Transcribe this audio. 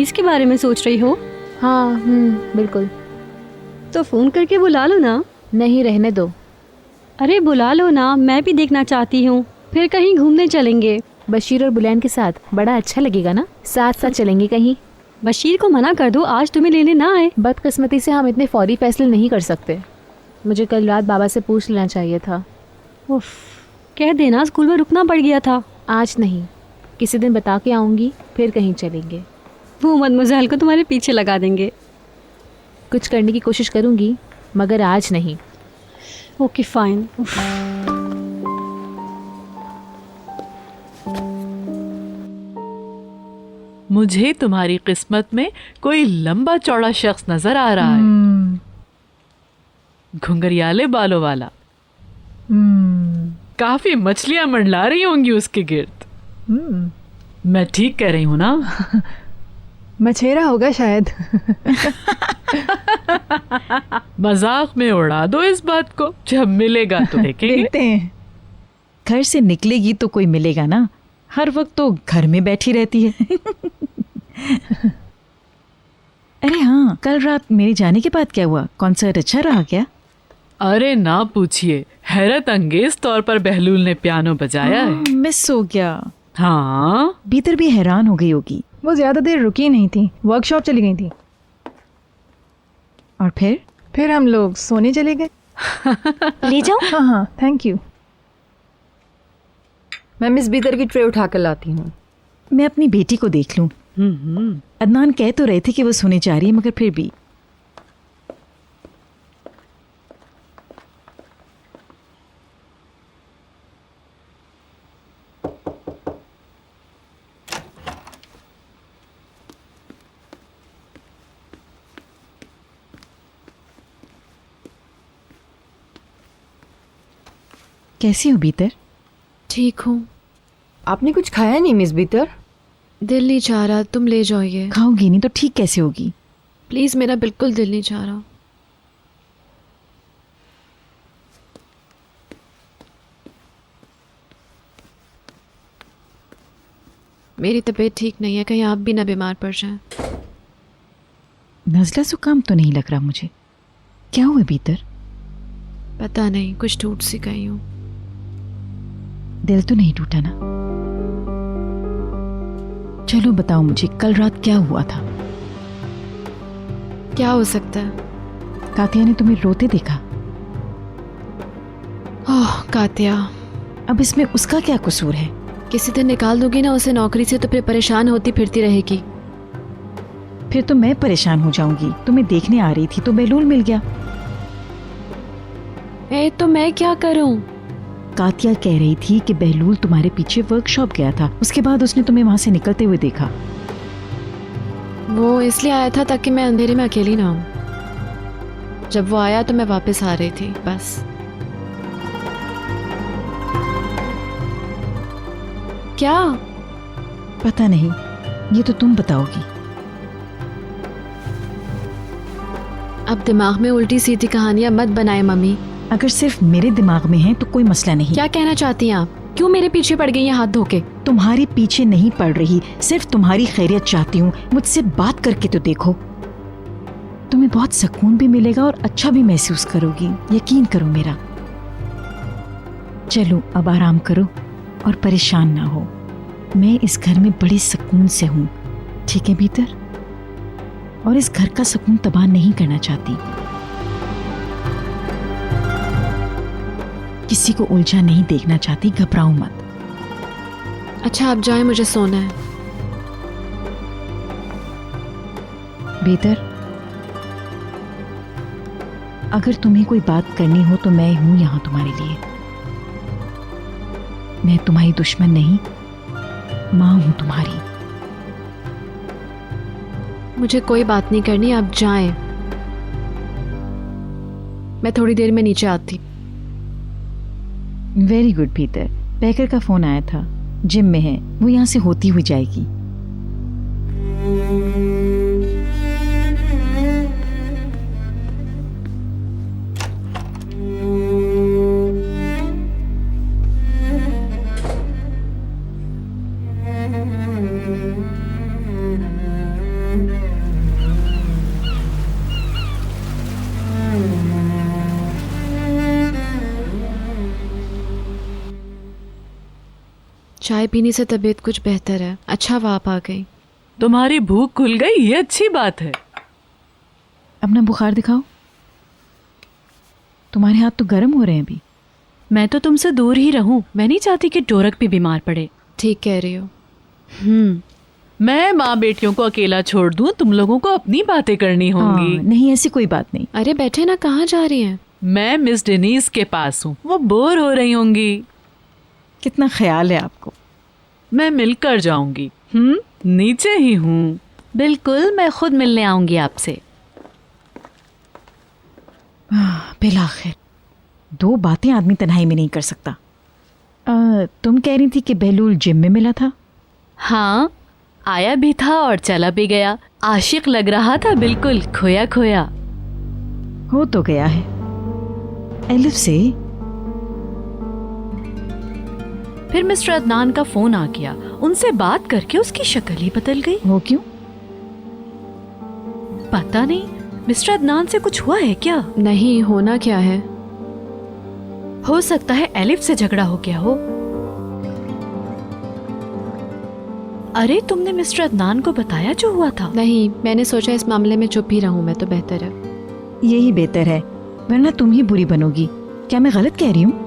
Fees के बारे में सोच रही हो? हाँ बिल्कुल। तो फ़ोन करके बुला लो ना। नहीं, रहने दो। अरे बुला लो ना, मैं भी देखना चाहती हूँ। फिर कहीं घूमने चलेंगे। बशीर और बुलैन के साथ बड़ा अच्छा लगेगा ना, साथ साथ चलेंगे कहीं। बशीर को मना कर दो, आज तुम्हें लेने ना आए। बदकिस्मती से हम इतने फौरी फैसले नहीं कर सकते। मुझे कल रात बाबा से पूछ लेना चाहिए था। उफ, कह देना स्कूल में रुकना पड़ गया था। आज नहीं, किसी दिन बता के आऊँगी, फिर कहीं चलेंगे। वो मदमज़ल को तुम्हारे पीछे लगा देंगे। कुछ करने की कोशिश करूँगी, मगर आज नहीं। Okay fine. मुझे तुम्हारी किस्मत में कोई लंबा चौड़ा शख्स नजर आ रहा है, घुंघरियाले बालों वाला। काफी मछलियां मंडला रही होंगी उसके गिर्द। मैं ठीक कह रही हूँ ना? मछेरा होगा शायद। मजाक में उड़ा दो इस बात को, जब मिलेगा तो देखेंगे। देखते हैं। घर से निकलेगी तो कोई मिलेगा ना, हर वक्त तो घर में बैठी रहती है। अरे हाँ, कल रात मेरे जाने के बाद क्या हुआ? कॉन्सर्ट अच्छा रहा क्या? अरे ना पूछिए, हैरत अंगेज तौर पर बहलूल ने पियानो बजाया है। मिस हो गया। हाँ, भीतर भी हैरान हो गई होगी। वो ज्यादा देर रुकी नहीं थी, वर्कशॉप चली गई थी। और फिर हम लोग सोने चले गए। ले जाओ। हाँ थैंक यू। मैं मिस बीतर की ट्रे उठा कर लाती हूँ। मैं अपनी बेटी को देख लूं। अदनान कह तो रहे थे कि वो सोने जा रही है, मगर फिर भी। कैसी हो बीतर? ठीक हूँ। आपने कुछ खाया नहीं मिस बीतर? दिल नहीं चाह रहा, तुम ले जाओ ये। खाओगी नहीं तो ठीक कैसे होगी? प्लीज़, मेरा बिल्कुल दिल नहीं चाह रहा। मेरी तबीयत ठीक नहीं है, कहीं आप भी ना बीमार पड़ जाएं। नज़ला जुकाम तो नहीं लग रहा मुझे। क्या हुआ बीतर? पता नहीं, कुछ टूट सी गई हूँ। दिल तो नहीं टूटा ना? चलो बताओ मुझे, कल रात क्या हुआ था? क्या हो सकता है? कातिया ने तुम्हें रोते देखा। ओह कातिया, अब इसमें उसका क्या कसूर है? किसी दिन निकाल दूंगी ना उसे नौकरी से, तो फिर परेशान होती फिरती रहेगी। फिर तो मैं परेशान हो जाऊंगी। तुम्हें देखने आ रही थी तो बहलूल मिल गया। तो मैं क्या करूं? कातिया कह रही थी कि बहलूल तुम्हारे पीछे वर्कशॉप गया था, उसके बाद उसने तुम्हें वहां से निकलते हुए देखा। वो इसलिए आया था ताकि मैं अंधेरे में अकेली ना हूं। जब वो आया तो मैं वापस आ रही थी, बस। क्या? पता नहीं, ये तो तुम बताओगी। अब दिमाग में उल्टी सीधी कहानियां मत बनाए मम्मी। अगर सिर्फ मेरे दिमाग में है तो कोई मसला नहीं। क्या कहना चाहती हैं आप? क्यों मेरे पीछे पड़ गई हैं हाथ धोके? तुम्हारे पीछे नहीं पड़ रही, सिर्फ तुम्हारी खैरियत चाहती हूँ। मुझसे बात करके तो देखो, तुम्हें बहुत सुकून भी मिलेगा और अच्छा भी महसूस करोगी, यकीन करो मेरा। चलो अब आराम करो और परेशान ना हो। मैं इस घर में बड़े सुकून से हूँ, ठीक है भीतर? और इस घर का सुकून तबाह नहीं करना चाहती। किसी को उलझा नहीं देखना चाहती, घबराओ मत। अच्छा आप जाएं, मुझे सोना है। बेहतर, अगर तुम्हें कोई बात करनी हो तो मैं हूं यहां तुम्हारे लिए। मैं तुम्हारी दुश्मन नहीं, मां हूं तुम्हारी। मुझे कोई बात नहीं करनी, आप जाएं। मैं थोड़ी देर में नीचे आती। वेरी गुड भीतर। पैकर का फोन आया था, जिम में है, वो यहाँ से होती हुई जाएगी। चाय पीने से तबीयत कुछ बेहतर है। अच्छा हुआ आप आ गई। तुम्हारी भूख खुल गई, ये अच्छी बात है। अपना बुखार दिखाओ। तुम्हारे हाथ तो गर्म हो रहे हैं अभी। मैं तो तुमसे दूर ही रहूं। मैं नहीं चाहती कि टोरक भी बीमार पड़े। ठीक कह रही हो। मैं माँ बेटियों को अकेला छोड़ दूं, तुम लोगों को अपनी बातें करनी होंगी। हाँ, नहीं ऐसी कोई बात नहीं। अरे बैठे ना, कहाँ जा रही हैं? मैं मिस डेनीज के पास हूँ, वो बोर हो रही होंगी। कितना ख्याल है आपको। मैं मिलकर जाऊंगी। नीचे ही हूँ। बिल्कुल, मैं खुद मिलने आऊंगी आपसे। बिलाखिर 2 बातें आदमी तन्हाई में नहीं कर सकता। तुम कह रही थी कि बहलूल जिम में मिला था। हाँ, आया भी था और चला भी गया। आशिक लग रहा था, बिल्कुल खोया खोया। हो तो गया है एलिफ से। फिर मिस्टर अदनान का फोन आ गया। उनसे बात करके उसकी शक्ल ही बदल गई। वो क्यों? पता नहीं, मिस्टर अदनान से कुछ हुआ है क्या? नहीं, होना क्या है? हो सकता है एलिफ से झगड़ा हो गया हो। अरे तुमने मिस्टर अदनान को बताया जो हुआ था? नहीं, मैंने सोचा इस मामले में चुप ही रहूं मैं तो बेहतर है। यही बेहतर है, वरना तुम ही बुरी बनोगी। क्या मैं गलत कह रही हूँ?